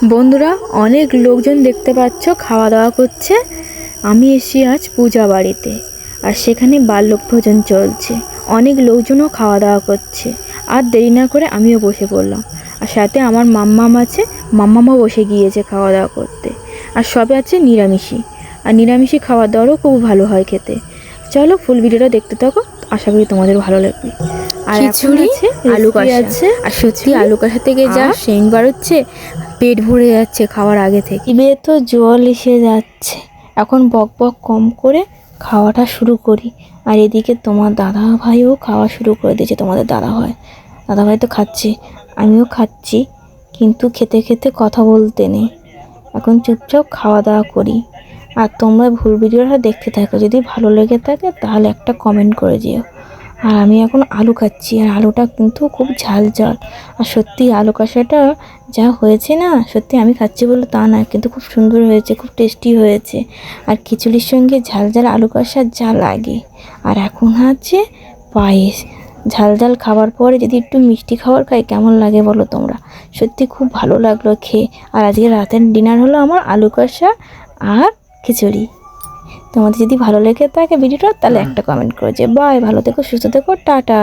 বন্ধুরা, অনেক লোকজন দেখতে পাচ্ছ খাওয়া দাওয়া করছে। আমি এসেছি আজ পূজা বাড়িতে, আর সেখানে বাল্যক ভোজন চলছে। অনেক লোকজনও খাওয়া দাওয়া করছে। আর দেরি না করে আমিও বসে পড়লাম। আর সাথে আমার মাম্মাম আছে, মাম্মামও বসে গিয়েছে খাওয়া দাওয়া করতে। আর সবে আছে নিরামিষই। আর নিরামিষই খাওয়া দাওয়ারও খুব ভালো হয় খেতে। চলো ফুল ভিডিওটা দেখতে থাকো, আশা করি তোমাদের ভালো লাগবে। আর খিচুড়ি, আছে আলু আলু কষা। আছে, আর সত্যি খিচুড়ি আলু কষা থেকে যা আর সেন্ট বাড়ছে, পেট ভরে যাচ্ছে খাওয়ার আগে থেকে। জিভে তো জল এসে যাচ্ছে। এখন বক বক কম করে খাওয়াটা শুরু করি। আর এদিকে তোমার দাদা ভাইও খাওয়া শুরু করে দিয়েছে। তোমাদের দাদা ভাই তো খাচ্ছে, আমিও খাচ্ছি, কিন্তু খেতে খেতে কথা বলতে নেই। এখন চুপচাপ খাওয়া দাওয়া করি। আর তোমরা ভুল ভিডিওটা দেখতে থাকো। যদি ভালো লেগে থাকে তাহলে একটা কমেন্ট করে যেও। আর আমি এখন আলু খাচ্ছি, আর আলুটা কিন্তু খুব ঝাল ঝাল। আর সত্যি আলু কষাটা যা হয়েছে না, সত্যি আমি খাচ্ছি বলে তা না, কিন্তু খুব সুন্দর হয়েছে, খুব টেস্টি হয়েছে। আর খিচুড়ির সঙ্গে ঝাল ঝাল আলু কষা যা লাগে। আর এখন আছে পায়েস। ঝাল ঝাল খাবার পরে যদি একটু মিষ্টি খাবার খাই কেমন লাগে বলো তোমরা। সত্যি খুব ভালো লাগলো খেয়ে। আর আজকে রাতের ডিনার হলো আমার আলু কষা আর খিচুড়ি। তোমাদের যদি ভালো লেগে থাকে ভিডিওটা, তাহলে একটা কমেন্ট করে যে বাই, ভালো থেকো, সুস্থ থেকো, টাটা।